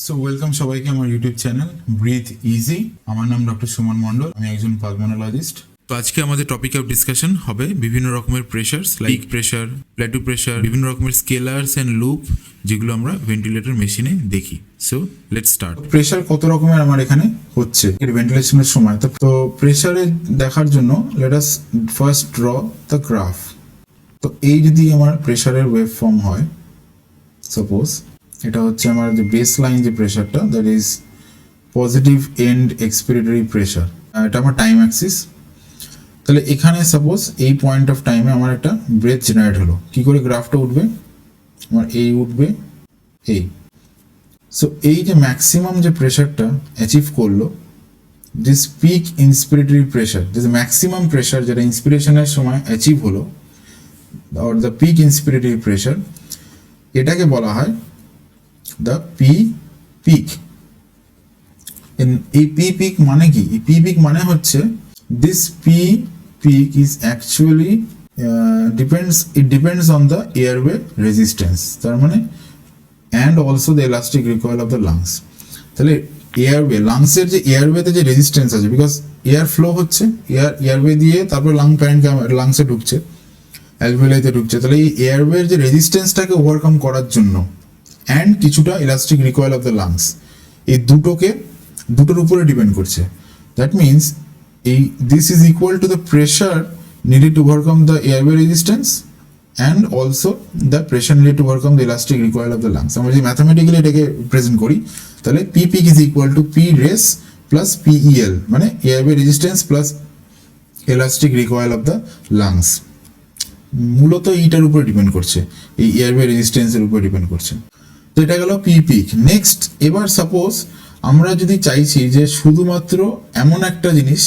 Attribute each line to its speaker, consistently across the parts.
Speaker 1: So welcome সবাইকে আমার YouTube channel breathe easy. আমার নাম ডক্টর সুমন মণ্ডল, আমি একজন পালমোনোলজিস্ট। তো আজকে আমাদের টপিক অফ ডিসকাশন হবে বিভিন্ন রকমের প্রেশারস লাইক প্রেশার, প্ল্যাটু প্রেশার, বিভিন্ন রকমের স্কেলার্স অ্যান্ড লুপ যেগুলো আমরা ভেন্টিলেটর মেশিনে দেখি। So let's start. প্রেশার কত রকমের আমার এখানে হচ্ছে এর ভেন্টিলেশনের সময়। তো প্রেশারে দেখার জন্য let us first draw the graph. তো এই যদি আমার প্রেশারের ওয়েভ ফর্ম হয়, সাপোজ এটা হচ্ছে আমার যে বেস লাইন যে প্রেশারটা, that is positive end expiratory pressure, এটা আমার টাইম অ্যাক্সিস। তাহলে এখানে সাপোজ এই পয়েন্ট অফ টাইমে আমার একটা ব্রেথ জেনারেট হলো। কি করে গ্রাফটা উঠবে? আমার এই উঠবে এই। সো এই যে ম্যাক্সিমাম যে প্রেশারটা অ্যাচিভ করলো, this peak inspiratory pressure, this maximum pressure যেটা ইন্সপিরেশনের সময় অ্যাচিভ হলো, or the peak inspiratory pressure, এটাকে বলা হয় the P peak. এই P peak মানে কি? এই P peak মানে হচ্ছে this P peak is actually depends on the airway resistance, তার মানে and also the elastic recoil of the lungs. তাহলে এয়ারওয়ে, লাংসের যে এয়ারওয়েতে যে রেজিস্ট্যান্স আছে, বিকজ এয়ার ফ্লো হচ্ছে, এয়ারওয়ে দিয়ে তারপর লাংসে ঢুকছে, অ্যালভিওলাইতে ঢুকছে। তাহলে এই এয়ারওয়ের যে রেজিস্ট্যান্সটাকে ওভারকাম করার জন্য অ্যান্ড কিছুটা elastic recoil of the lungs, এই দুটোর উপরে ডিপেন্ড করছে। দ্যাট মিনস এই this is equal to the pressure needed to overcome the airway resistance and also the pressure needed to overcome the elastic recoil of the lungs. আমরা যদি mathematically এটাকে present করি, তাহলে P peak is equal to P res plus PEL, মানে airway resistance plus elastic recoil of the lungs. মূলত এইটার উপরে depend করছে, এই এয়ারওয়ে রেজিস্ট্যান্সের উপরে ডিপেন্ড করছে। তো এটা গেল পি পিক। নেক্সট, এবার সাপোজ আমরা যদি চাইছি যে শুধুমাত্র এমন একটা জিনিস,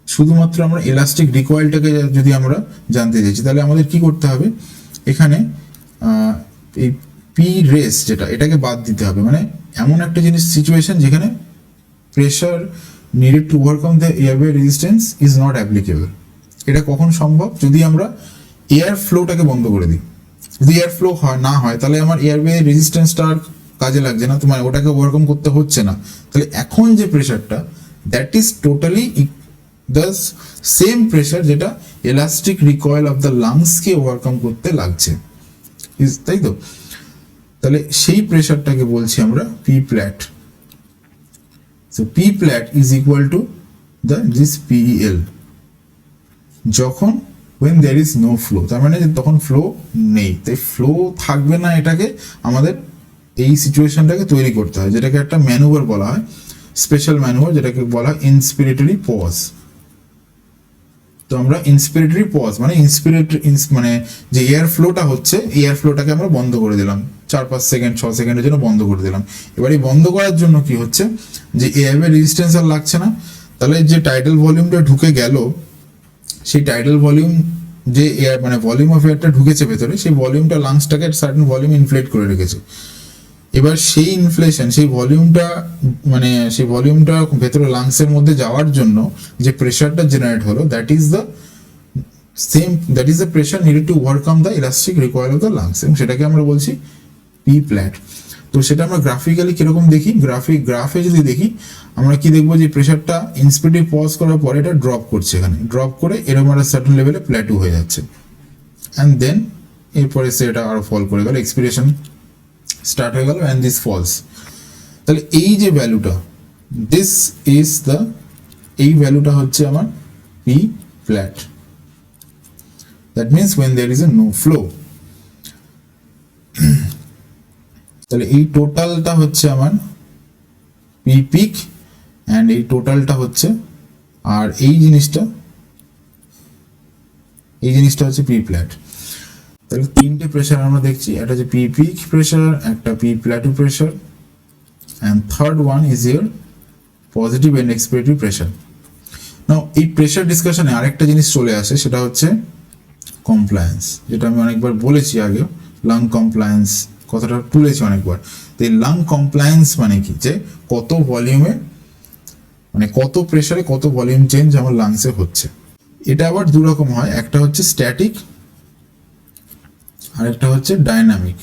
Speaker 1: শুধুমাত্র আমরা ইলাস্টিক রিকয়েলটাকে যদি আমরা জানতে চাইছি, তাহলে আমাদের কি করতে হবে? এখানে এই পি রেস যেটা, এটাকে বাদ দিতে হবে। মানে এমন একটা জিনিস সিচুয়েশন যেখানে pressure needed to overcome the airway resistance is not applicable. এটা কখন সম্ভব? যদি আমরা এয়ার ফ্লোটাকে বন্ধ করে দিই। যদি এয়ার ফ্লো না হয়, তাহলে আমার এয়ারওয়ে রেজিস্ট্যান্সটা আর কাজে লাগছে না, তোমার ওটাকে ওভারকাম করতে হচ্ছে না। তাহলে এখন যে প্রেশারটা, that is totally the same pressure যেটা এলাস্টিক রিকয়েল অফ দ্য লাংসকে ওভারকাম করতে লাগছে, তাই তো? তাহলে সেই প্রেশারটাকে বলছি আমরা P plat. So P plat is equal to this PEL যখন when there is no flow, তার মানে তখন ফ্লো নেই। তাই ফ্লো থাকবে না, এটাকে আমাদের এই সিচুয়েশনটাকে তৈরি করতে হয়, যেটাকে একটা ম্যানুভার বলা হয়, স্পেশাল ম্যানুভার, যেটাকে বলা হয় ইন্সপিরেটরি পজ। তো আমরা ইন্সপিরেটরি পজ মানে যে এয়ার ফ্লোটা হচ্ছে, এই এয়ার ফ্লোটাকে আমরা বন্ধ করে দিলাম, 4-5 সেকেন্ড 6 সেকেন্ডের জন্য বন্ধ করে দিলাম। এবার এই বন্ধ করার জন্য কি হচ্ছে, যে এয়ারওয়ে রেজিস্ট্যান্স আর লাগছে না, তাহলে যে টাইডাল ভলিউমটা ঢুকে গেল, সেই টাইডাল ভলিউম যে এয়ার মানে ভলিউম অফ এয়ারটা ঢুকেছে ভেতরে, সেই ভলিউমটা লাংসটাকে সার্টেন ভলিউম ইনফ্লেট করে রেখেছে। এবার সেই ইনফ্লেশন, সেই ভলিউমটা ভেতরে লাংসের মধ্যে যাওয়ার জন্য যে প্রেশারটা জেনারেট হলো, that is the pressure needed to overcome the elastic recoil of the lungs, এবং সেটাকে আমরা বলছি পি প্ল্যাট। তো সেটা আমরা গ্রাফিক্যালি কিরকম দেখি? গ্রাফে যদি দেখি, আমরা কি দেখবো, যে প্রেশারটা ইন্সপিরেটরি পজ করার পরে এটা ড্রপ করছে, এখানে ড্রপ করে এরকম একটা সার্টেন লেভেলে প্ল্যাটু হয়ে যাচ্ছে, অ্যান্ড দেন এরপরে সেটা আরো ফল করে গেল, এক্সপিরেশন স্টার্ট হয়ে গেল, অ্যান্ড দিস ফলস। তাহলে এই যে ভ্যালুটা, এই ভ্যালুটা হচ্ছে আমার P plat. That means when there is a no flow. তাহলে এই টোটালটা হচ্ছে আমার পি পিক, অ্যান্ড এই টোটালটা হচ্ছে, আর এই জিনিসটা হচ্ছে পি প্ল্যাট। তাহলে তিনটে প্রেশার আমরা দেখছি, একটা হচ্ছে পি পিক প্রেশার, একটা P plateau pressure, and third one is year positive end expiratory pressure. Now এই প্রেশার ডিসকাশনে আরেকটা জিনিস চলে আসে, সেটা হচ্ছে কমপ্লায়েন্স, যেটা আমি অনেকবার বলেছি আগে, লাং কমপ্লায়েন্স কথাটা তুলেছি অনেকবার। তো এই লাং কমপ্লায়েন্স মানে কি, যে কত ভলিউমে, মানে কত প্রেশারে কত ভলিউম চেঞ্জ আমার লাংসে হচ্ছে। এটা আবার দু রকম হয়, একটা হচ্ছে স্ট্যাটিক আর একটা হচ্ছে ডাইনামিক।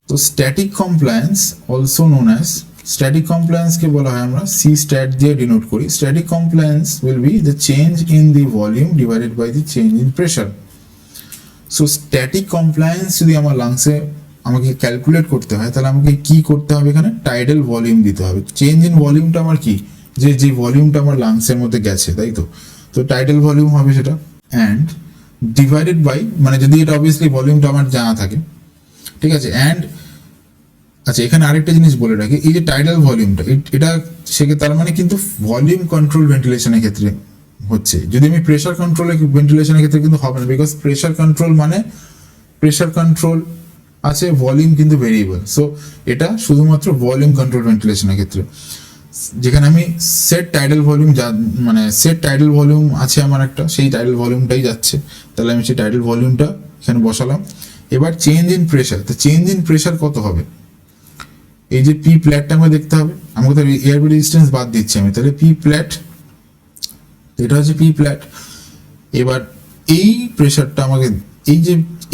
Speaker 1: তো তো static compliance also known as, static কমপ্লায়েন্সকে বলা হয় আমরা সি স্ট্যাট দিয়ে ডিনোট করি। Static compliance will be the change in the volume divided by the change in pressure. So static compliance যদি আমার লাংসে আমাকে ক্যালকুলেট করতে হয়, তাহলে আমাকে কি করতে হবে, এখানে টাইডাল ভলিউম দিতে হবে। চেঞ্জ ইন ভলিউমটা আমার কি, যে ভলিউমটা আমার লাংসের মধ্যে গেছে, তাই তো, তো টাইডাল ভলিউম হবে সেটা, অ্যান্ড ডিভাইডেড বাই, মানে যদি এটা অবভিয়াসলি ভলিউমটা আমার জানা থাকে, ঠিক আছে, অ্যান্ড আচ্ছা এখানে আরেকটা জিনিস বলে রাখি, এই যে টাইডাল ভলিউমটা এটা তার মানে কিন্তু ভলিউম কন্ট্রোল ভেন্টিলেশনের ক্ষেত্রে হচ্ছে। যদি আমি প্রেশার কন্ট্রোল ভেন্টিলেশনের ক্ষেত্রে কিন্তু হবে না, বিকজ প্রেশার কন্ট্রোল মানে প্রেশার কন্ট্রোল আছে, ভলিউম কিন্তু ভেরিয়েবল। সো এটা শুধুমাত্র ভলিউম কন্ট্রোল ভেন্টিলেশনের ক্ষেত্রে, যেখানে আমি সেট টাইডাল ভলিউম মানে সেট টাইডাল ভলিউম আছে আমার একটা, সেই টাইডাল ভলিউমটাই যাচ্ছে, তাহলে আমি সেই টাইডাল ভলিউমটা এখানে বসালাম। এবার চেঞ্জ ইন প্রেশার, তো চেঞ্জ ইন প্রেশার কত হবে, এই যে পি প্ল্যাটটা আমাকে দেখতে হবে, আমাকে তো এয়ারওয়ে রেজিস্ট্যান্স বাদ দিচ্ছি আমি, তাহলে পি প্ল্যাট, এটা হচ্ছে পি প্ল্যাট। এবার এই প্রেশারটা আমাকে,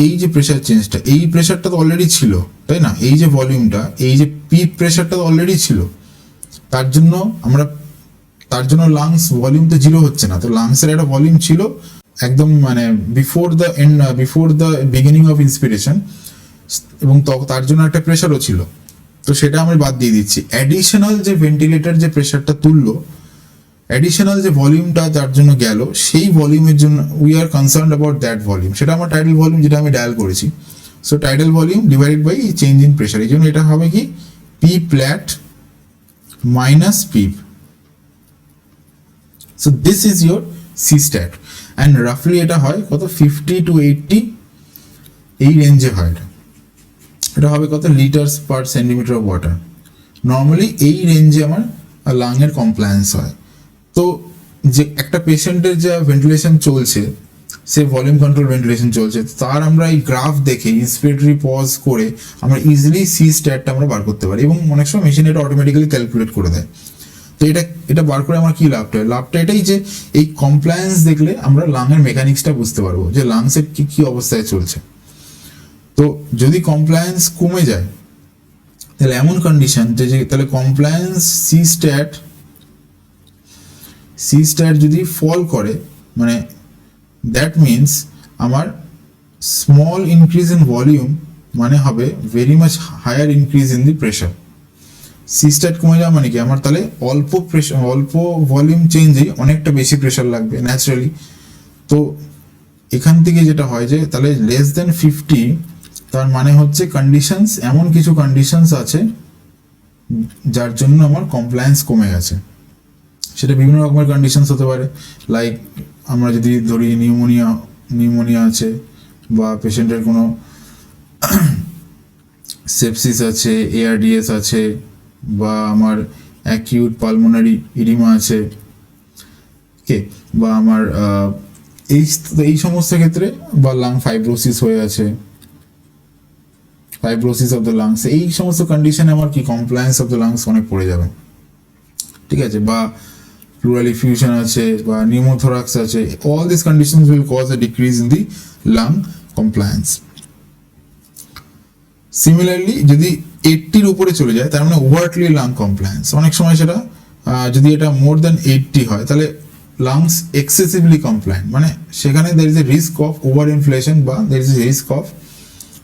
Speaker 1: এই যে প্রেশার চেঞ্জটা, এই প্রেশারটা তো অলরেডি ছিল, তাই না, এই যে ভলিউমটা, এই যে পি প্রেশারটা তো অলরেডি ছিল, তার জন্য লাংস ভলিউম তো জিরো হচ্ছে না, তো লাংসের একটা ভলিউম ছিল একদম মানে before the beginning of inspiration, এবং তার জন্য একটা প্রেশারও ছিল, তো সেটা আমি বাদ দিয়ে দিচ্ছি। অ্যাডিশনাল যে ভেন্টিলেটর যে প্রেশারটা তুললো, অ্যাডিশনাল যে ভলিউমটা যার জন্য গেল, সেই ভলিউমের জন্য we are concern about that volume, সেটা আমার টাইডাল ভলিউম যেটা আমি ডায়াল করেছি। So tidal volume divided by change in pressure, এই জন্য এটা হবে কি P plat minus P. So this is your C stat, and রাফলি এটা হয় কত 50 to 80 এই রেঞ্জে হয়, এটা হবে কত litres per centimetre of water. Normally এই রেঞ্জে আমার লাংয়ের কমপ্লায়েন্স হয়। তো যে একটা পেশেন্টের যা ভেন্টিলেশন চলছে, সে ভলিউম কন্ট্রোল ভেন্টিলেশন চলছে, তার আমরা এই গ্রাফ দেখে ইন্সপিরেটরি পজ করে আমরা ইজিলি সি স্ট্যাটটা আমরা বার করতে পারি, এবং অনেক সময় মেশিন এটা অটোমেটিক্যালি ক্যালকুলেট করে দেয়। তো এটা বার করে আমার কি লাভটা এটাই যে এই কমপ্লায়েন্স দেখলে আমরা লাংয়ের মেকানিক্সটা বুঝতে পারবো যে লাংসের কি অবস্থায় চলছে। তো যদি কমপ্লায়েন্স কমে যায়, তাহলে এমন কন্ডিশন যে তাহলে কমপ্লায়েন্স সি স্ট্যাট যদি ফল করে, মানে দ্যাট মিনস আমার স্মল ইনক্রিজ ইন ভলিউম মানে হবে very much higher increase in the pressure. C stat কমে যাওয়া মানে কি, আমার তাহলে অল্প ভলিউম চেঞ্জেই অনেকটা বেশি প্রেশার লাগবে ন্যাচারালি। তো এখান থেকে যেটা হয় যে তাহলে লেস দেন 50, তার মানে হচ্ছে কন্ডিশনস, এমন কিছু কন্ডিশনস আছে যার জন্য আমার কমপ্লায়েন্স কমে গেছে। সেটা বিভিন্ন রকমের কন্ডিশনস হতে পারে, লাইক আমরা যদি ধরি নিউমোনিয়া আছে, বা পেশেন্টের কোনো সেপসিস আছে, ARDS আছে, বা আমার অ্যাকিউট পালমোনারি ইডিমা আছে, বা আমার এই সমস্ত ক্ষেত্রে, বা লাং ফাইব্রোসিস হয়ে আছে, ফাইব্রোসিস অফ দ্য লাংস, এই সমস্ত কন্ডিশনে আমার কি কমপ্লায়েন্স অফ দ্য লাংস অনেক পড়ে যাবে, ঠিক আছে, বা প্লুরাল ইফিউশন আছে, বা নিউমোথোরাক্স আছে, all this conditions will cause a decrease in the lung compliance. Similarly যদি 80-র উপরে চলে যায়, তার মানে ওভারটলি লাং কমপ্লায়েন্স, অনেক সময় সেটা যদি এটা মোর দেন 80 হয়, তাহলে লাংস এক্সেসিভলি কমপ্লায়েন্ট, মানে সেখানে there is a risk of over inflation, বা there is a risk of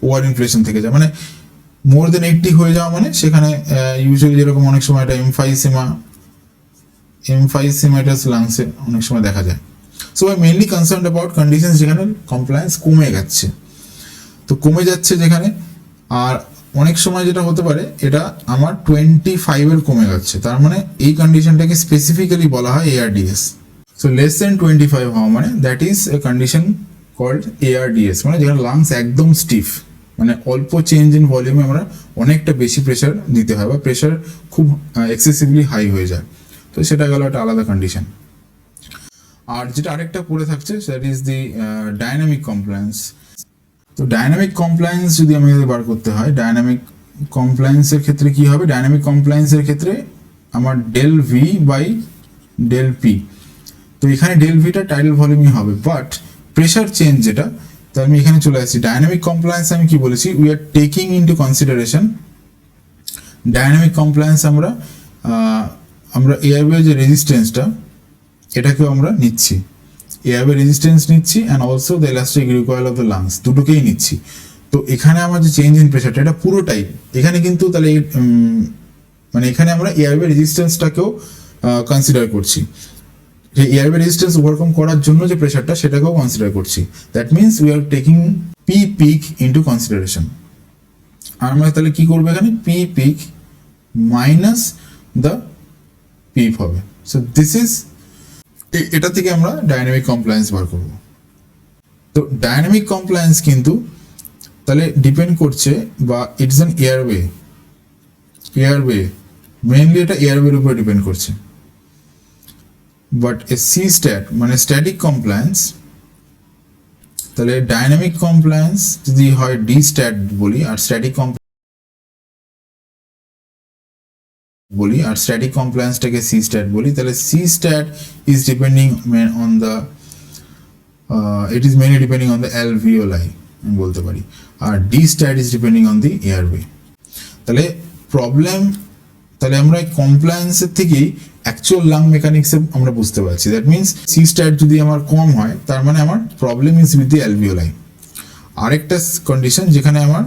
Speaker 1: over inflation থেকে যায়, মানে মোর দেন 80 হয়ে যাওয়া মানে সেখানে ইউজুয়ালি যেরকম অনেক সময় এটা এমফাইসিমাটাস লাংসে অনেক সময় দেখা যায়। So I mainly concerned about conditions যেখানে কমপ্লায়েন্স কমে যাচ্ছে যেখানে, আর অনেক সময় যেটা হতে পারে এটা আমার 25-এর কমে যাচ্ছে, তার মানে এই কন্ডিশনটাকে স্পেসিফিক্যালি বলা হয় ARDS। সো লেস দেন 25 হওয়া মানে that is a condition called ARDS, মানে যেখানে লাংস একদম স্টিফ, মানে অল্প চেঞ্জ ইন ভলিউমে আমরা অনেকটা বেশি প্রেশার দিতে হয়, বা প্রেশার খুব এক্সেসিভলি হাই হয়ে যায়, তো সেটা গেল একটা আলাদা কন্ডিশন। আর যেটা আরেকটা পড়ে থাকছে that is the dynamic compliance. তো ডাইনামিক কমপ্লায়েন্স যদি আমাদের বার করতে হয়, ডাইনামিক কমপ্লায়েন্সের ক্ষেত্রে কি হবে, ডাইনামিক কমপ্লায়েন্সের ক্ষেত্রে আমার del V by del P, তো এখানে ডেল ভিটা টাইডাল ভলিউমই হবে, বাট প্রেশার চেঞ্জ যেটা তো আমি এখানে চলে আসছি ডাইনামিক কমপ্লায়েন্স। আমি কি বলেছি, we are taking into consideration dynamic compliance. আমরা এয়ারওয়ে যে রেজিস্ট্যান্সটা এটাকেও আমরা নিচ্ছি, এয়ারওয়ে রেজিস্ট্যান্স নিচ্ছি and also the elastic recoil of the lungs, দুটোকেই নিচ্ছি। তো এখানে আমার যে চেঞ্জ ইন প্রেশারটা এটা পুরোটাই এখানে কিন্তু তাহলে মানে এখানে আমরা এয়ারওয়ে রেজিস্ট্যান্সটাকেও কনসিডার করছি, যে এয়ারওয়ে রেজিস্ট্যান্স ওভারকাম করার জন্য যে প্রেশারটা সেটাকেও কনসিডার করছি। That means we are taking P peak into consideration. আর আমরা তাহলে কি করবো, এখানে P peak minus the PEEP হবে। সো দিস ইজ, এটা থেকে আমরা ডাইনামিক কমপ্লায়েন্স বার করব। তো ডাইনামিক কমপ্লায়েন্স কিন্তু তাহলে ডিপেন্ড করছে, বা ইটস অ্যান এয়ারওয়ে মেইনলি এটা এয়ারওয়ের উপরে ডিপেন্ড করছে। বাট এ সি স্ট্যাট মানে স্ট্যাটিক কমপ্লায়েন্স, তাহলে ডাইনামিক কমপ্লায়েন্স যদি হয় ডি স্ট্যাট বলি, আর স্ট্যাটিক বলি, আর স্ট্যাটিক কমপ্লায়েন্সটাকে সি স্ট্যাট বলি, তাহলে C stat is depending on the it is mainly depending on the alveoli আমি বলতে পারি, আর D stat is depending on the airway. তাহলে প্রবলেম, তাহলে আমরা এই কমপ্লায়েন্সের থেকেই অ্যাকচুয়াল লাং মেকানিক্সে আমরা বুঝতে পারছি। দ্যাট মিনস সি স্ট্যাট যদি আমার কম হয় তার মানে আমার problem is with the alveoli. আরেকটা কন্ডিশন যেখানে আমার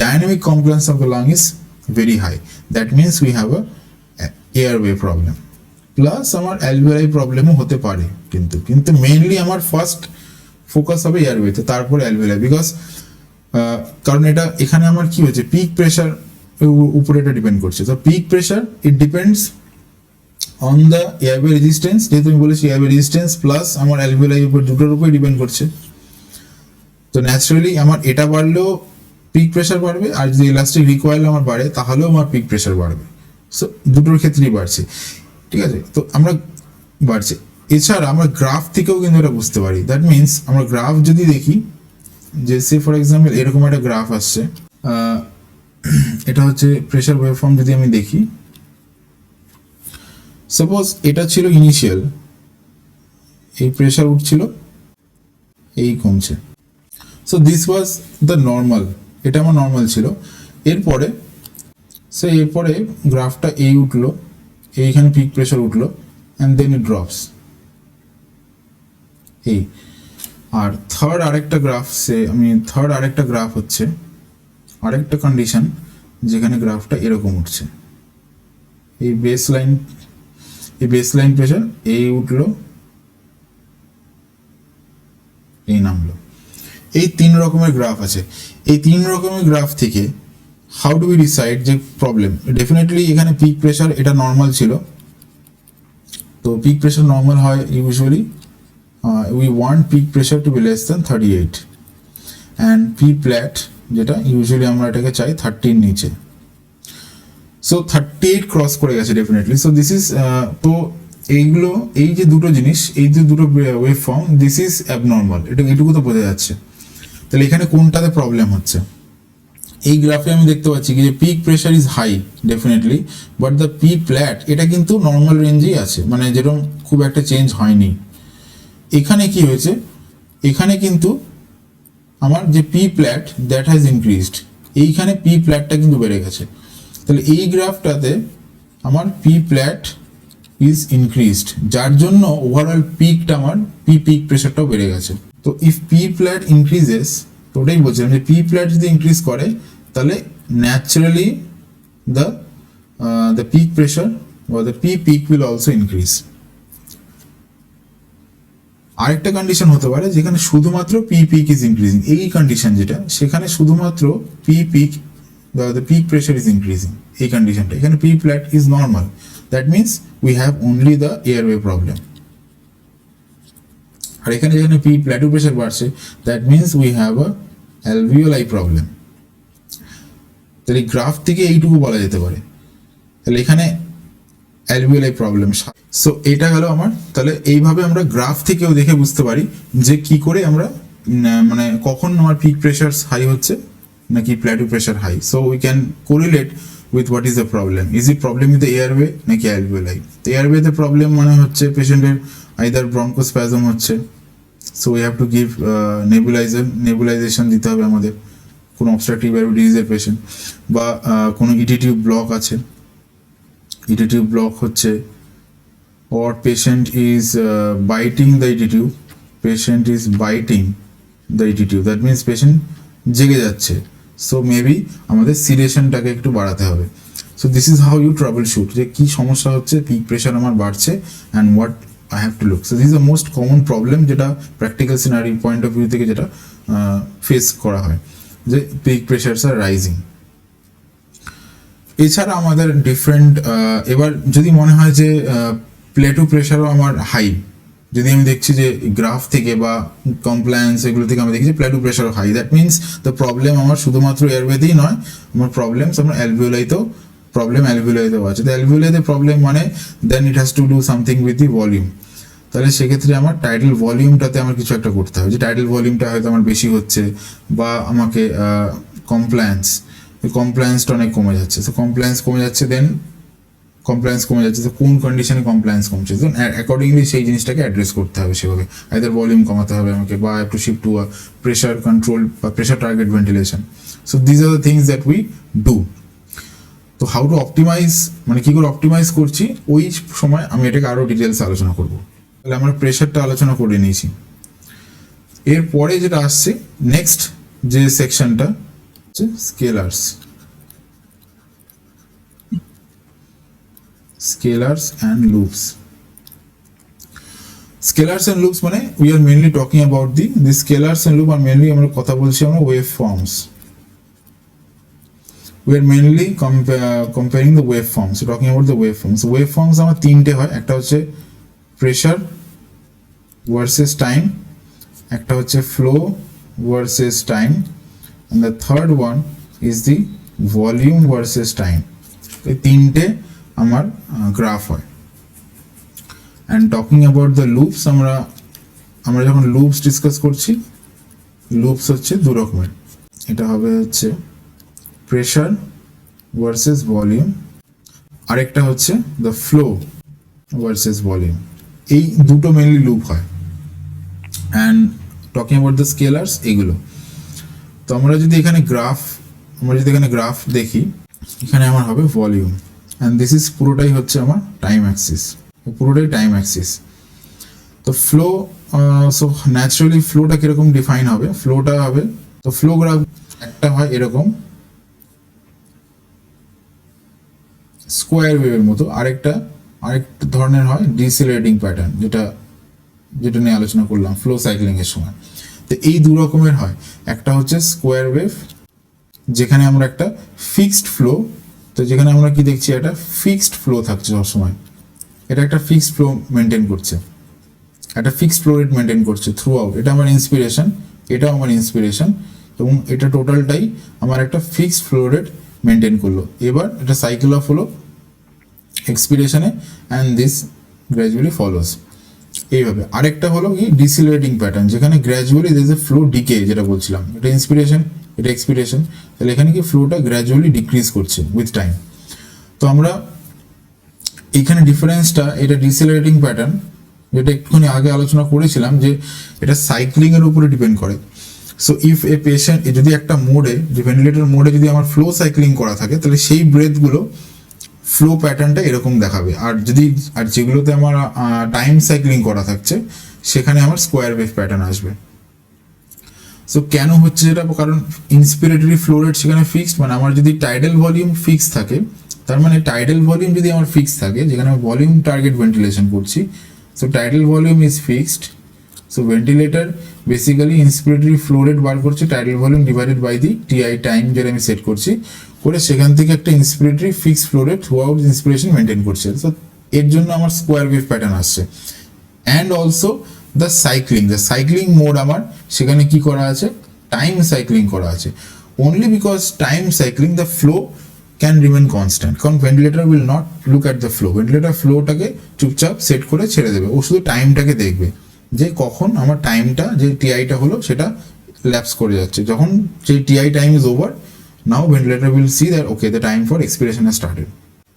Speaker 1: dynamic compliance of the lung is very high, that means we have a airway problem, plus আমার alveoli problem ও হতে পারে, কিন্তু মেইনলি আমার ফার্স্ট ফোকাস হবে এয়ারওয়ে তে, তারপর alveoli, বিকজ কারণ এটা এখানে আমার কি হচ্ছে পিক প্রেসার উপরে এটা ডিপেন্ড করছে। তো peak pressure it depends on the airway resistance, যেহেতু আমি বলেছি এয়ারওয়ে রেজিস্ট্যান্স প্লাস আমার alveoli উপর, দুটোর উপরে ডিপেন্ড করছে। তো ন্যাচারালি আমার এটা বাড়লেও পিক প্রেশার বাড়বে, আর যদি ইলাস্টিক রিকয়েল আমার বাড়ে তাহলেও আমার পিক প্রেশার বাড়বে। সো দুটোর ক্ষেত্রেই বাড়ছে, ঠিক আছে। তো আমরা বাড়ছে, এছাড়া আমরা গ্রাফ থেকেও কিন্তু এটা বুঝতে পারি। দ্যাট মিনস আমরা গ্রাফ যদি দেখি, যে সে ফর এক্সাম্পল এরকম একটা গ্রাফ আসছে, এটা হচ্ছে প্রেশার ওয়েভফর্ম। যদি আমি দেখি, সাপোজ এটা ছিল ইনিশিয়াল, এই প্রেশার উঠছিল, এই কমছে। So this was the normal, এটা আমার নর্মাল ছিল। এরপরে গ্রাফটা এই উঠলো, এইখানে পিক প্রেশার উঠলো, অ্যান্ড দেন ইট ড্রপস এই। আর থার্ড আরেকটা গ্রাফ হচ্ছে আরেকটা কন্ডিশন, যেখানে গ্রাফটা এরকম উঠছে, এই বেস লাইন প্রেশার এই উঠলো, এই নামলো। এই তিন রকমের গ্রাফ আছে। এই তিন রকমের গ্রাফ থেকে হাউ ডু উই ডিসাইড যে প্রবলেম? ডেফিনেটলি এখানে পিক প্রেশার এটা নর্মাল ছিল, তো পিক প্রেশার নর্মাল হয় usually, we want peak pressure to be less than 38, and P plat যেটা ইউজুয়ালি আমরা এটাকে চাই 30 নিচে। সো 38 ক্রস করে গেছে ডেফিনেটলি। সো দিস ইজ, তো এইগুলো, এই যে দুটো জিনিস, এই যে দুটো wave form, this is abnormal, এটা এটুকু তো বোঝা যাচ্ছে। তাহলে এখানে কোনটাতে প্রবলেম হচ্ছে? এই গ্রাফে আমি দেখতে পাচ্ছি কি যে peak pressure is high definitely, but the P plat এটা কিন্তু নর্মাল রেঞ্জেই আছে, মানে যেরকম খুব একটা চেঞ্জ হয়নি। এখানে কি হয়েছে, এখানে কিন্তু আমার যে P plat that has increased, এইখানে পি প্ল্যাটটা কিন্তু বেড়ে গেছে। তাহলে এই গ্রাফটাতে আমার পি প্ল্যাট ইজ ইনক্রিজড, যার জন্য ওভারঅল পিকটা আমার পিক প্রেশারটাও বেড়ে গেছে। তো ইফ পি প্ল্যাট ইনক্রিজেস, তো ওটাই বলছিলাম যে পি প্ল্যাট যদি ইনক্রিজ করে তাহলে ন্যাচারালি দ্য পিক প্রেশার বা the P peak will also increase. আরেকটা কন্ডিশন হতে পারে যেখানে শুধুমাত্র পি পিক ইজ ইনক্রিজিং, এই কন্ডিশন যেটা, সেখানে শুধুমাত্র পি পিক বা the peak pressure is increasing, এই কন্ডিশনটা। এখানে P plat is normal, that means we have only the airway problem. আর এখানে যেখানে পি প্ল্যাটু প্রেশার বাড়ছে, that means we have a alveoli problem. তাহলে গ্রাফ থেকে এইটুকু বলা যেতে পারে, তাহলে এখানে অ্যালভিওলাই প্রবলেম। সো এটা গেল আমার। তাহলে এইভাবে আমরা গ্রাফ থেকেও দেখে বুঝতে পারি যে কি করে আমরা, মানে কখন আমার পিক প্রেশার হাই হচ্ছে নাকি plateau pressure high. So we can correlate with what is the problem. Is it problem with the airway নাকি alveoli? তো এয়ারওয়েতে প্রবলেম মানে হচ্ছে পেশেন্টের আইদার ব্রঙ্কোস্প্যাজম হচ্ছে, so we have to give nebulisation দিতে হবে আমাদের কোনো অবস্ট্রাকটিভ অ্যারোব ডিজিজের পেশেন্ট, বা কোনো ইডিটিভ ব্লক আছে, ইডিটিভ ব্লক হচ্ছে, or patient is biting the ET2, patient is biting the ET2, that means patient জেগে যাচ্ছে, সো মেবি আমাদের সিডেশনটাকে একটু বাড়াতে হবে। So this is how you troubleshoot, যে কী সমস্যা হচ্ছে, পিক প্রেশার আমার বাড়ছে, and what I have to look. So this is the most common problem যেটা practical scenario point of view থেকে যেটা ফেস করা হয়, যে পিক প্রেশারস আর রাইজিং। এছাড়া আমাদের ডিফারেন্ট, এবার যদি মনে হয় যে প্লেটো প্রেশারও আমার হাই, যদি আমি দেখছি যে গ্রাফ থেকে বা কমপ্লায়েন্স এগুলো থেকে আমি দেখছি যে প্লেটো প্রেশারও high, that means the problem আমার শুধুমাত্র এয়ারওয়েতেই নয়, আমার প্রবলেমস আমার অ্যালভিওলাইতেও আছে। তো অ্যালভিওলাইতে প্রবলেম মানে then it has to do something with the volume. তাহলে সেক্ষেত্রে আমার টাইডাল ভলিউমটাতে আমার কিছু একটা করতে হবে, যে টাইডাল ভলিউমটা হয়তো আমার বেশি হচ্ছে, বা আমাকে কমপ্লায়েন্সটা অনেক কমে যাচ্ছে। তো কমপ্লায়েন্স কমে যাচ্ছে, তো কোন কন্ডিশনে কমপ্লায়েন্স কমছে, তো অ্যাকর্ডিংলি সেই জিনিসটাকে অ্যাড্রেস করতে হবে সেভাবে, আইদার ভলিউম কমাতে হবে আমাকে, বা একটু শিফট টু প্রেশার কন্ট্রোল বা pressure target ventilation. So these are the things that we do. তো হাউ টু অপটিমাইজ, মানে কী করে অপটিমাইজ করছি, ওই সময় আমি এটাকে আরও ডিটেলস আলোচনা করবো। তাহলে আমরা প্রেশারটা আলোচনা করে নিয়েছি। এরপরে যেটা আসছে নেক্সট যে সেকশনটা হচ্ছে scalars. Scalars and loops. Scalars and loops মানে we are mainly talking about the scalars and loop are mainly আমরা কথা বলছি আমরা waveforms. We are mainly comparing the waveforms. So talking about the waveforms. So waveforms আমার তিনটে হয়, একটা হচ্ছে pressure versus time, একটা হচ্ছে flow versus time, and the third one is the volume versus time. এই তিনটে আমার গ্রাফ হয়। And talking about the loops, আমরা যখন লুপস ডিসকাস করছি, লুপস হচ্ছে দু রকমের, এটা হবে হচ্ছে প্রেশার ভার্সেস ভলিউম, আরেকটা হচ্ছে দ্য ফ্লো ভার্সেস ভলিউম। এই দুটো মেনলি লুপ হয়। And talking about the scalars এগুলো। তো আমরা যদি এখানে গ্রাফ দেখি, এখানে আমার হবে ভলিউম, and this is পুরোটাই হচ্ছে আমার টাইম অ্যাক্সিস। তো ফ্লো, সো ন্যাচারালি ফ্লোটা কিরকম ডিফাইন হবে, ফ্লোটা হবে, তো ফ্লো গ্রাফ একটা হয় এরকম স্কোয়ার ওয়েভের মতো, আরেকটা ধরনের হয় ডিসিলারেটিং প্যাটার্ন, যেটা নিয়ে আলোচনা করলাম ফ্লো সাইক্লিং এর সময়। তো এই দু রকমের হয়, একটা হচ্ছে স্কোয়ার ওয়েভ যেখানে আমরা একটা ফিক্সড ফ্লো, তো যেখানে আমরা কি দেখছি একটা ফিক্সড ফ্লো থাকছে সবসময়, এটা একটা ফিক্সড ফ্লো মেনটেন করছে, একটা ফিক্সড ফ্লো রেট মেনটেন করছে থ্রু আউট। এটা আমার ইন্সপিরেশন, এটাও আমার ইন্সপিরেশন, এবং এটা টোটালটাই আমার একটা ফিক্সড ফ্লো রেট মেনটেন করলো। এবার এটা সাইকেল অফ হলো এক্সপিরেশনে, অ্যান্ড দিস গ্র্যাজুয়ালি ফলোস এইভাবে। আরেকটা হলো কি ডিসিলারেটিং প্যাটার্ন, যেখানে gradually there is a flow decay, যেটা বলছিলাম, এটা ইন্সপিরেশন, এটা এক্সপিরেশন, তাহলে এখানে কি ফ্লোটা গ্র্যাজুয়ালি ডিক্রিজ করছে উইথ টাইম। তো আমরা এখানে ডিফারেন্সটা, এটা ডিসিলারেটিং প্যাটার্ন, যেটা একটুখানি আগে আলোচনা করেছিলাম, যে এটা সাইক্লিংয়ের উপরে ডিপেন্ড করে। সো ইফ এ পেশেন্ট, যদি একটা মোডে, যে ভেন্টিলেটর মোডে যদি আমার ফ্লো সাইক্লিং করা থাকে, তাহলে সেই ব্রেথগুলো ফ্লো প্যাটার্নটা এরকম দেখাবে। আর যেগুলোতে আমার টাইম সাইক্লিং করা থাকছে, সেখানে আমার স্কোয়ার ওয়েভ প্যাটার্ন আসবে। সো কেন হচ্ছে এটা, কারণ ইন্সপিরেটরি ফ্লো রেট সেখানে ফিক্সড, মানে আমার যদি টাইডাল ভলিউম ফিক্স থাকে, তার মানে টাইডাল ভলিউম যদি আমার ফিক্স থাকে, যেখানে আমি ভলিউম টার্গেট ভেন্টিলেশন করছি, so tidal volume is fixed, so ventilator basically inspiratory flow rate বার করছে tidal volume divided by the TI time, যেটা আমি সেট করছি, করে সেখান থেকে একটা inspiratory fixed flow rate throughout inspiration maintain করছে। সো এর জন্য আমার স্কোয়ার ওয়েভ প্যাটার্ন আসছে। And also the cycling mode আমার সেখানে কি করা আছে, টাইম সাইক্লিং করা আছে। Only because time cycling the flow can remain constant, কারণ ventilator will not look at the flow, ventilator ফ্লোটাকে চুপচাপ সেট করে ছেড়ে দেবে, ও শুধু টাইমটাকে দেখবে, যে কখন আমার টাইমটা, যে টিআইটা হলো সেটা ল্যাপস করে যাচ্ছে। যখন যে TI time is over, now ventilator will see that okay the time for expiration has started,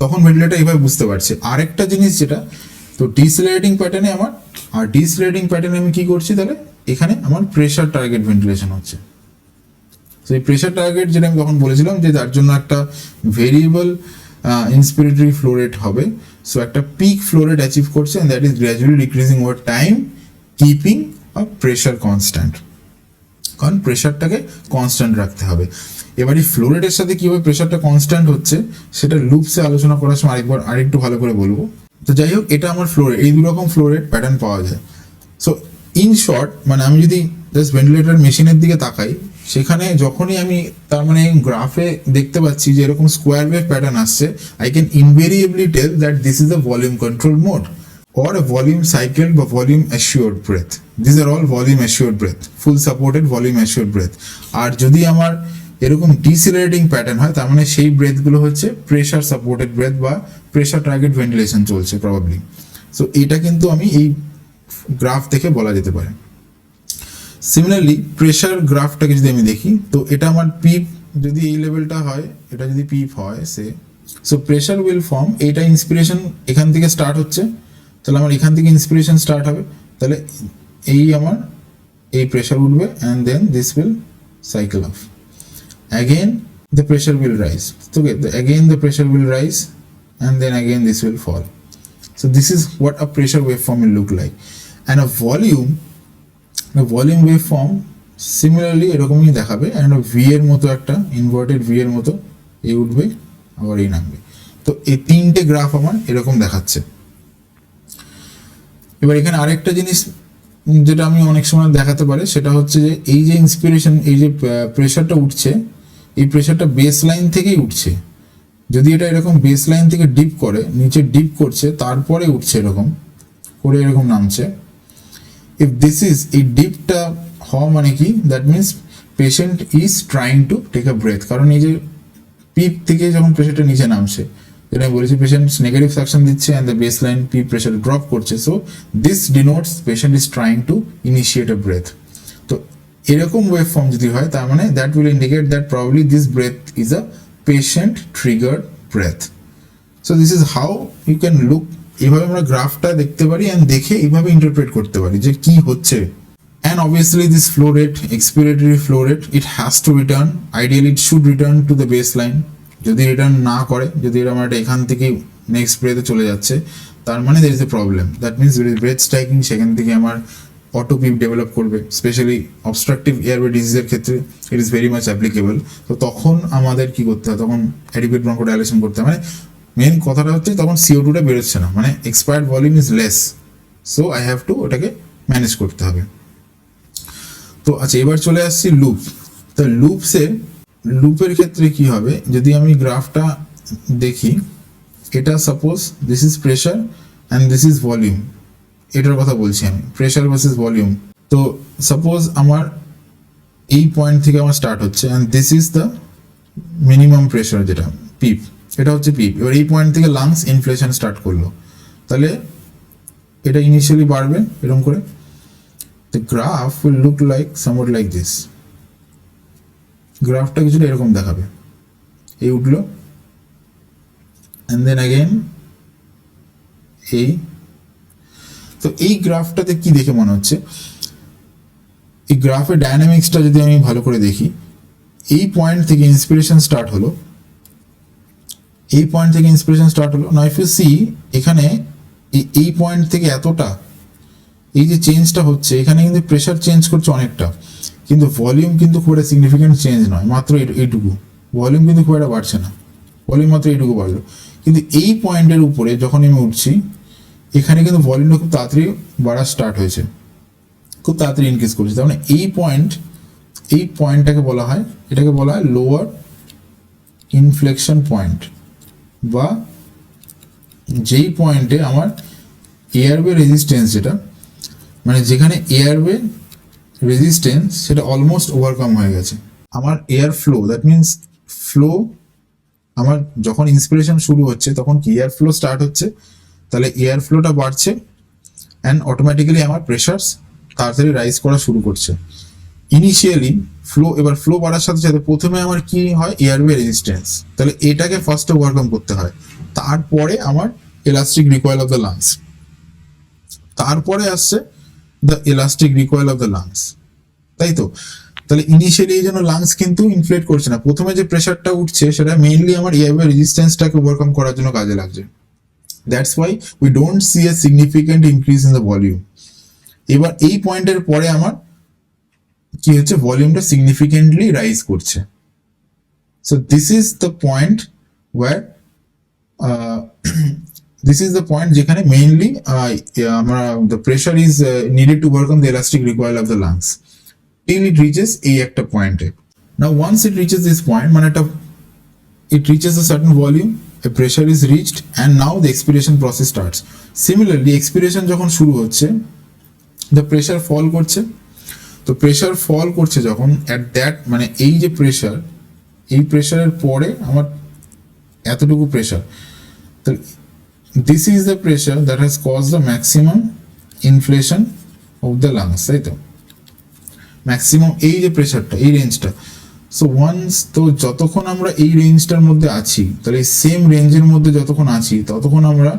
Speaker 1: তখন ভেন্টিলেটর এইভাবে বুঝতে পারছে। আরেকটা জিনিস যেটা, তো ডিসিলারেটিং প্যাটার্নে আমার, আর ডিসিলারেটিং প্যাটার্নে আমি কি করছি, তাহলে এখানে আমার প্রেশার টার্গেট ভেন্টিলেশন হচ্ছে। তো এই প্রেশার টার্গেট যেটা আমি তখন বলেছিলাম যে তার জন্য একটা ভেরিয়েবল ইন্সপিরেটরি ফ্লো রেট হবে। সো একটা পিক ফ্লো রেট অ্যাচিভ করছে and that is gradually decreasing over time, keeping a pressure constant, কারণ প্রেশারটাকে কনস্ট্যান্ট রাখতে হবে। এবার এই ফ্লো রেটের সাথে কীভাবে প্রেশারটা কনস্ট্যান্ট হচ্ছে সেটা লুপসে আলোচনা করার সময় আরেকটু ভালো করে বলবো। তো যাই হোক, এটা আমার ফ্লো রেট, এই দুরকম ফ্লো রেট প্যাটার্ন পাওয়া যায়। সো ইন শর্ট, মানে আমি যদি জাস্ট ভেন্টিলেটর মেশিনের দিকে তাকাই, সেখানে যখনই আমি তার মানে গ্রাফে দেখতে পাচ্ছি যে এরকম স্কোয়ার ওয়েভ প্যাটার্ন আসছে, I can invariably tell that this is a volume control mode or a volume cycled বা volume assured breath. These are all volume assured breath, full supported volume assured breath. আর যদি আমার এরকম decelerating pattern হয়, তার মানে সেই ব্রেথগুলো হচ্ছে pressure supported breadth বা প্রেশার টার্গেট ভেন্টিলেশন চলছে প্রবাবলি। সো এটা কিন্তু আমি এই গ্রাফ থেকে বলা যেতে পারে। সিমিলারলি প্রেশার গ্রাফটাকে যদি আমি দেখি, তো এটা আমার পিপ যদি এই লেভেলটা হয়, এটা যদি পিপ হয় সো প্রেশার উইল ফর্ম, এটা ইন্সপিরেশন এখান থেকে স্টার্ট হচ্ছে, তাহলে আমার এখান থেকে ইন্সপিরেশন স্টার্ট হবে, তাহলে এই আমার এই প্রেশার উঠবে and then this will cycle off, again the pressure will rise, তো again the pressure will rise and then again this will fall. So this is what a pressure wave form will look like. And a volume wave form similarly এরকমই দেখাবে, and V এর মতো একটা inverted V এর মতো এই উঠবে আবার এই নামবে। তো এই তিনটে গ্রাফ আমার এরকম দেখাচ্ছে। এবার এখানে আরেকটা জিনিস যেটা আমি অনেক সময় দেখাতে পারে, সেটা হচ্ছে যে এই যে ইন্সপিরেশন, এই যে প্রেশারটা উঠছে, এই প্রেশারটা বেস লাইন থেকেই উঠছে। যদি এটা এরকম বেস লাইন থেকে ডিপ করে, নিচে ডিপ করছে, তারপরে উঠছে এরকম করে, এরকম নামছে, ইফ দিস ইজ এই ডিপটা হওয়া মানে কি, that means patient is trying to take a breath. কারণ এই যে পিপ থেকে যখন প্রেশারটা নিচে নামছে, যেটা আমি বলেছি পেশেন্ট নেগেটিভ সাকশন দিচ্ছে and the baseline PEEP pressure drop করছে, so this denotes patient is trying to initiate a breath. তো এরকম ওয়েভ ফর্ম যদি হয়, তার মানে that will indicate that probably this breath is a patient triggered breath. So this is how you can look. এইভাবে আমরা গ্রাফটা দেখতে পারি অ্যান্ড দেখে এইভাবে ইন্টারপ্রেট করতে পারি যে কি হচ্ছে। And obviously this flow rate, expiratory flow rate, it has to return, ideally it should return to the baseline. যদি রিটার্ন না করে, যদি আমার এখান থেকে নেক্সট ব্রেথে চলে যাচ্ছে, তার মানে there is a problem. That means there is breath striking, সেখান থেকে আমার অটো পিপ ডেভেলপ করবে, স্পেশালি অবস্ট্রাকটিভ এয়ারওয়ে ডিজিজের ক্ষেত্রে it is very much applicable. তো তখন আমাদের কি করতে হয়, তখন অ্যাডিকুয়েট ব্রঙ্কোডাইলেশন করতে হয়। মানে মেন কথাটা হচ্ছে তখন CO2টা বেরোচ্ছে না, মানে expired volume is less, so I have two ওটাকে ম্যানেজ করতে হবে। তো আচ্ছা, এবার চলে আসছি লুপ। তো লুপের ক্ষেত্রে কি হবে, যদি আমি গ্রাফটা দেখি, এটা suppose this is pressure and this is volume, এটার কথা বলছি আমি, প্রেশার ভার্সেস ভলিউম। তো সাপোজ আমার এই পয়েন্ট থেকে আমার স্টার্ট হচ্ছে and this is the minimum pressure, যেটা পিপ, এটা হচ্ছে পিপ। এবার এই পয়েন্ট থেকে লাংস ইনফ্লেশন স্টার্ট করলো, তাহলে এটা ইনিশিয়ালি বাড়বে এরকম করে। The graph will look like somewhat like this. গ্রাফটা কিছুটা এরকম দেখাবে, এই উঠলো and then again এই। তো এই গ্রাফটাতে কি দেখে মনে হচ্ছে, এই গ্রাফের ডায়নামিক্সটা যদি আমি ভালো করে দেখি, এই পয়েন্ট থেকে ইন্সপিরেশন স্টার্ট হলো, এই পয়েন্ট থেকে ইন্সপিরেশন স্টার্ট হলো। নাও ইফ ইউ সি, এখানে এই পয়েন্ট থেকে এতটা এই যে চেঞ্জটা হচ্ছে, এখানে কিন্তু প্রেশার চেঞ্জ করছে অনেকটা, কিন্তু ভলিউম কিন্তু খুব একটা সিগনিফিক্যান্ট চেঞ্জ নয়, মাত্র এইটুকু। ভলিউম কিন্তু খুব একটা বাড়ছে না, ভলিউম মাত্র এইটুকু বাড়লো। কিন্তু এই পয়েন্টের উপরে যখন আমি উঠছি, এখানে কিন্তু ভলিউমটা খুব তাড়াতাড়ি বাড়া স্টার্ট হয়েছে, খুব তাড়াতাড়ি ইনক্রিজ করছে। তার মানে এই পয়েন্টটাকে বলা হয়, এটাকে বলা হয় লোয়ার ইনফ্লেকশন পয়েন্ট, বা যেই পয়েন্টে আমার এয়ারওয়ে রেজিস্ট্যান্স, যেটা মানে যেখানে এয়ারওয়ে রেজিস্ট্যান্স সেটা অলমোস্ট ওভারকাম হয়ে গেছে। আমার air flow, that means flow, আমার যখন ইন্সপিরেশন শুরু হচ্ছে তখন কি এয়ার ফ্লো স্টার্ট হচ্ছে, তাহলে এয়ার ফ্লোটা বাড়ছে অ্যান্ড অটোমেটিক্যালি আমার প্রেশারস তাড়াতাড়ি রাইজ করা শুরু করছে। ইনিশিয়ালি এবার ফ্লো বাড়ার সাথে সাথে প্রথমে আমার কি হয়, এয়ারওয়ে রেজিস্ট্যান্স, তাহলে এটাকে ফার্স্টে ওভারকাম করতে হয়, তারপরে আমার elastic recoil of the lungs, তারপরে আসছে the elastic recoil of the lungs, তাই তো? তাহলে ইনিশিয়ালি এই জন্য লাংস কিন্তু ইনফ্লেট করছে না, প্রথমে যে প্রেশারটা উঠছে সেটা মেইনলি আমার এয়ারওয়ে রেজিস্ট্যান্সটাকে ওভারকাম করার জন্য কাজে লাগছে। That's why we don't see a significant increase in the volume. এবার এই পয়েন্টের পরে আমার কি হচ্ছে, ভলিউমটা সিগনিফিকেন্টলি রাইজ করছে। So this is the point where this is the point যেখানে মেইনলি আমরা the pressure is needed to overcome the elastic recoil of the lungs till it reaches এই একটা পয়েন্টে। Now once it reaches this point, মানে একটা it reaches a certain volume, a pressure is reached, and now the expiration process starts. Similarly expiration যখন শুরু হচ্ছে, the pressure fall করছে, তো pressure fall করছে যখন at that মানে এই যে pressure, এই প্রেশারের পরে আমার এতটুকু প্রেশার, তো this is the pressure that has caused the maximum inflation of the lungs, তাই তো? ম্যাক্সিমাম এই যে প্রেশারটা, এই রেঞ্জটা। সো ওয়ান্স, তো যতক্ষণ আমরা এই রেঞ্জটার মধ্যে আছি, তাহলে এই সেম রেঞ্জের মধ্যে যতক্ষণ আছি ততক্ষণ আমরা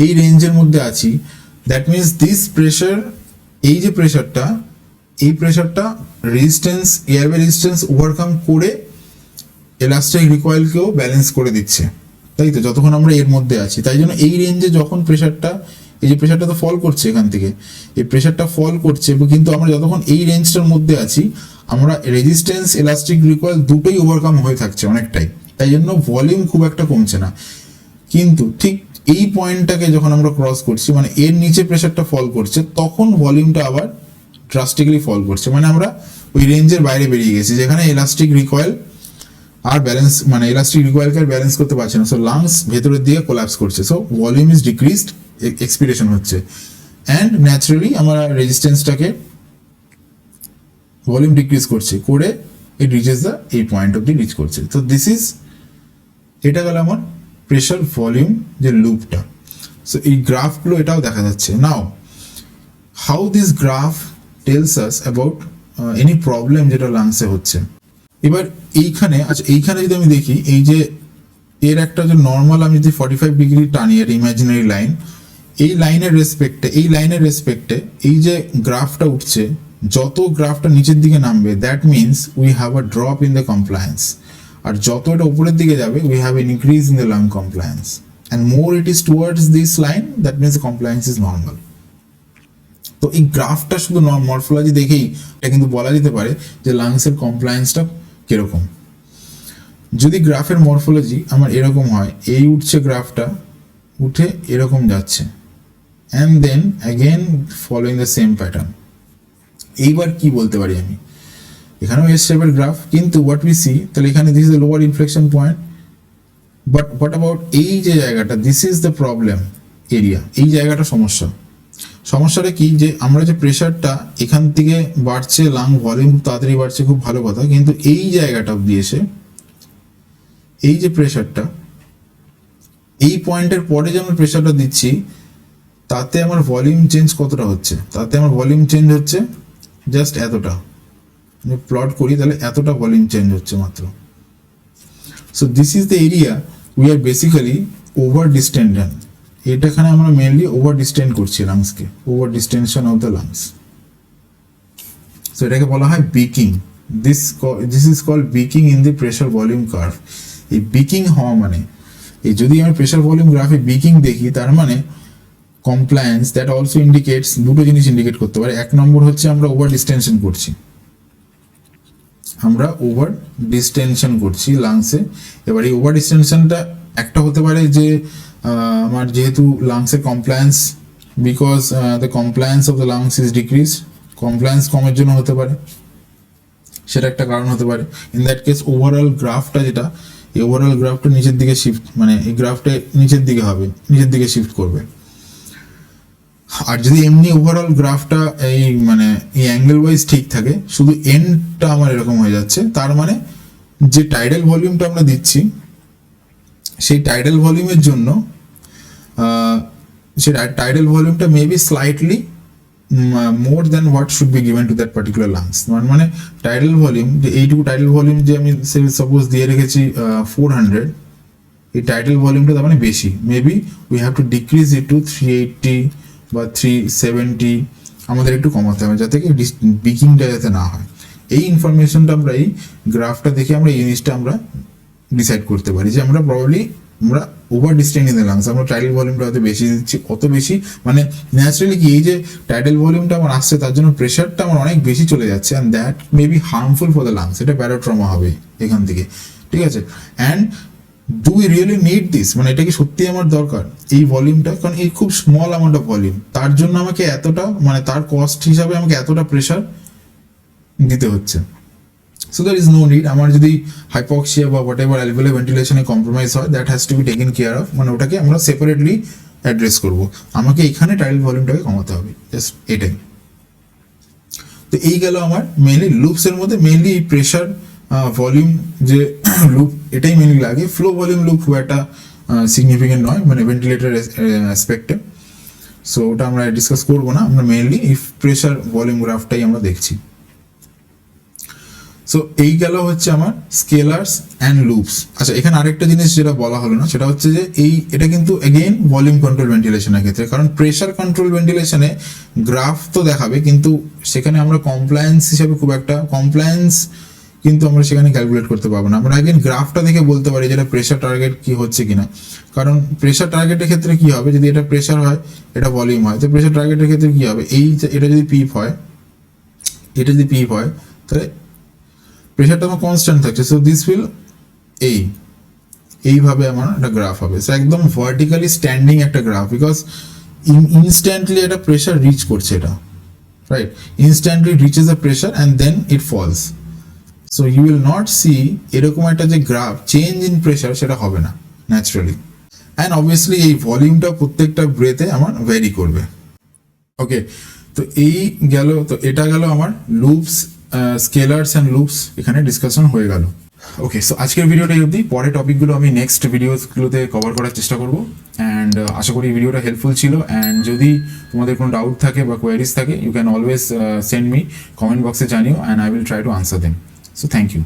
Speaker 1: এই রেঞ্জের মধ্যে আছি, দ্যাট মিনস দিস প্রেশার, এই যে প্রেশারটা, এই প্রেশারটা রেজিস্ট্যান্স, এয়ারওয়ে রেজিস্ট্যান্স ওভারকাম করে এলাস্টিক রিকয়েলকেও ব্যালেন্স করে দিচ্ছে, তাই তো? যতক্ষণ আমরা এর মধ্যে আছি, তাই জন্য এই রেঞ্জে যখন প্রেশারটা, এই যে প্রেশারটা তো ফল করছে এখান থেকে, এই প্রেশারটা ফল করছে, কিন্তু আমরা যতক্ষণ এই রেঞ্জটার মধ্যে আছি আমরা রেজিস্ট্যান্স, এলাস্টিক রিকয়েল দুটোই ওভারকাম হয়ে থাকছে অনেকটাই, তাই জন্য ভলিউম খুব একটা কমছে না। কিন্তু ঠিক এই পয়েন্টটাকে যখন আমরা ক্রস করছি, মানে এর নিচে প্রেশারটা ফল করছে, তখন ভলিউমটা আবার ড্রাস্টিক্যালি ফল করছে, মানে আমরা ওই রেঞ্জের বাইরে বেরিয়ে গেছি যেখানে এলাস্টিক রিকয়েল আর ব্যালেন্স, মানে ইলাস্টিক রিকয়েলকে ব্যালেন্স করতে পারছে না। সো লাংস ভেতরের দিকে কোলাপস করছে, so volume is decreased, expiration হচ্ছে, অ্যান্ড ন্যাচারালি আমরা রেজিস্ট্যান্সটাকে ভলিউম ডিক্রিজ করছে, করে ইট রিচেস দ্য এই পয়েন্ট অব্দি রিচ করছে। তো দিস ইজ, এটা গেল আমার প্রেশার ভলিউম যে লুপটা। সো এই গ্রাফগুলো এটাও দেখা যাচ্ছে। Now how this graph tells us about any problem যেটা লাংসে হচ্ছে। এবার এইখানে, আচ্ছা এইখানে যদি আমি দেখি, এই যে এর একটা যে নর্মাল আমি যদি 45 ডিগ্রি টানি এর ইমাজিনারি লাইন, এই লাইনের রেসপেক্টে এই যে গ্রাফটা উঠছে, যত গ্রাফটা নিচের দিকে নামবে that means we have a drop in the compliance, আর যত এটা উপরের দিকে যাবে we have an increase in the lung compliance, and more it is towards this line, that means compliance is normal. তো এই গ্রাফটা শুধু মরফোলজি দেখেই এটা কিন্তু বলা যেতে পারে যে লাংসের কমপ্লায়েন্সটা কিরকম। যদি গ্রাফের মরফোলজি আমার এরকম হয়, এই উঠছে গ্রাফটা, উঠে এরকম যাচ্ছে, and then again following the same pattern, এইবার কি বলতে পারি আমি, এখানেও এস শেপের গ্রাফ, কিন্তু হোয়াট উই সি, তাহলে এখানে this is the lower inflection point, but what about এই যে জায়গাটা, this is the problem area, এই জায়গাটা সমস্যাটা কি, যে আমরা যে প্রেশারটা এখান থেকে বাড়ছে, লাং ভলিউম খুব তাড়াতাড়ি বাড়ছে, খুব ভালো কথা, কিন্তু এই জায়গাটা অব্দি এসে এই যে প্রেশারটা, এই পয়েন্টের পরে যে আমরা প্রেশারটা দিচ্ছি, তাতে আমার ভলিউম চেঞ্জ কতটা হচ্ছে, তাতে আমার ভলিউম চেঞ্জ হচ্ছে জাস্ট এতটা, প্লট করি তাহলে এতটা ভলিউম চেঞ্জ হচ্ছে মাত্র। So this is the area we are basically over distended, এটাখানে আমরা মেনলি ওভার ডিস্টেন্ড করছি লাংসকে, over distension of the lungs. So এটাকে বলা হয় beaking, this is called beaking in the pressure volume curve. এই বিকিং হওয়া মানে, এই যদি আমি প্রেশার ভলিউম গ্রাফে বিকিং দেখি, তার মানে কমপ্লায়েন্স দ্যাট অলসো ইন্ডিকেটস, দুটো জিনিস ইন্ডিকেট করতে পারে। এক নম্বর হচ্ছে আমরা ওভার ডিস্টেনশন করছি লাংসে। এবার এই ওভার ডিস্টেনশনটা একটা হতে পারে যে আমার যেহেতু লাংসের compliance, because the compliance of the lungs is decrease, compliance কমের জন্য হতে পারে, সেটা একটা কারণ হতে পারে। ইন দ্যাট কেস ওভারঅল গ্রাফটা যেটা, এই ওভারঅল গ্রাফটা নিচের দিকে শিফট, মানে এই গ্রাফটা নিচের দিকে হবে, নিচের দিকে শিফট করবে। আর যদি এমনি ওভারঅল গ্রাফটা এই মানে এই অ্যাঙ্গেল ওয়াইজ ঠিক থাকে, শুধু এন্ডটা আমার এরকম হয়ে যাচ্ছে, তার মানে যে টাইডাল ভলিউমটা আমরা দিচ্ছি, সেই টাইডাল ভলিউমের জন্য সেই টাইডাল ভলিউমটা maybe slightly more than what should be given to that particular lungs. মানে টাইডাল ভলিউম, যে এইটুকু টাইডাল ভলিউম যে আমি সাপোজ দিয়ে রেখেছি 400, এই টাইডাল ভলিউমটা তার মানে বেশি, maybe we have to decrease it to 380 বা 370 আমাদের একটু কমাতে হবে, যাতে কি বিকিংটা যাতে না হয়। এই ইনফরমেশনটা আমরা এই গ্রাফটা দেখে আমরা এই জিনিসটা আমরা ডিসাইড করতে পারি যে আমরা প্রবাবলি আমরা over distance in the lungs, আমরা টাইডাল ভলিউমটা হয়তো বেশি দিচ্ছি, অত বেশি মানে ন্যাচারালি কি এই যে টাইডাল ভলিউমটা আমার আসছে তার জন্য প্রেশারটা আমার অনেক বেশি চলে যাচ্ছে, and that may be harmful for the lungs, এটা প্যারাট্রমা হবে এখান থেকে, ঠিক আছে। And do we really need this, মানে এটা কি সত্যি আমার দরকার এই ভলিউমটা, কারণ এই খুব স্মল অ্যামাউন্ট অফ ভলিউম, তার জন্য আমাকে এতটা মানে তার কস্ট হিসাবে আমাকে এতটা প্রেশার দিতে হচ্ছে। So there is no need. আমার যদি হাইপক্সিয়া বা হোয়াট এভার অ্যালভিওলার ভেন্টিলেশনে কম্প্রোমাইজ হয়, that has to be taken care of, মানে ওটাকে আমরা সেপারেটলি অ্যাড্রেস করবো। আমাকে এখানে টাইডাল ভলিউমটাকে কমাতে হবে, জাস্ট এটাই। তো এই গেল আমার মেইনলি লুপসের মধ্যে, মেইনলি প্রেশার ভলিউম যে লুপ এটাই মেইনলি লাগে। ফ্লো ভলিউম লুপ খুব একটা সিগনিফিকেন্ট নয় মানে ভেন্টিলেটর অ্যাসপেক্টে, সো ওটা আমরা ডিসকাস করবো না, আমরা মেইনলি এই প্রেশার ভলিউম গ্রাফটাই আমরা দেখছি। সো এই গেল হচ্ছে আমার স্কেলার্স অ্যান্ড লুপস। আচ্ছা, এখানে আরেকটা জিনিস যেটা বলা হলো না, সেটা হচ্ছে যে এটা কিন্তু এগেইন ভলিউম কন্ট্রোল ভেন্টিলেশনের ক্ষেত্রে, কারণ প্রেশার কন্ট্রোল ভেন্টিলেশনে গ্রাফ তো দেখাবে, কিন্তু সেখানে আমরা কমপ্লায়েন্স হিসাবে খুব একটা কমপ্লায়েন্স কিন্তু আমরা সেখানে ক্যালকুলেট করতে পারবো না। আমরা এগেইন গ্রাফটা দেখে বলতে পারি যেটা প্রেশার টার্গেট কি হচ্ছে কিনা, কারণ প্রেশার টার্গেটের ক্ষেত্রে কি হবে, যদি এটা প্রেশার হয় এটা ভলিউম হয়, তো প্রেশার টার্গেটের ক্ষেত্রে কি হবে, এটা যদি পিপ হয়, এটা যদি পিপ হয়, তাহলে প্রেশারটা আমার কনস্ট্যান্ট থাকছে। সো দিস উইল এইভাবে আমার একটা গ্রাফ হবে। সো একদম ভার্টিক্যালি স্ট্যান্ডিং একটা গ্রাফ, বিকজ ইনস্ট্যান্টলি একটা প্রেশার রিচ করছে এটা, right, instantly reaches the pressure and then it falls. So you will not see এরকম একটা যে গ্রাফ চেঞ্জ ইন প্রেশার, সেটা হবে না ন্যাচারালি। অ্যান্ড অবভিয়াসলি এই ভলিউমটা প্রত্যেকটা ব্রেথে আমার ভ্যারি করবে। ওকে, তো এটা গেল আমার লুপস, স্কেলার্স অ্যান্ড লুপস, এখানে ডিসকাশন হয়ে গেল। ওকে, সো আজকের ভিডিওটা অবধি, পরে টপিকগুলো আমি নেক্সট ভিডিওগুলোতে কভার করার চেষ্টা করবো। অ্যান্ড আশা করি ভিডিওটা হেল্পফুল ছিল। অ্যান্ড যদি তোমাদের কোনো ডাউট থাকে বা কোয়ারিজ থাকে, you can always send me comment বক্সে জানিও, and I will try to answer them. So thank you.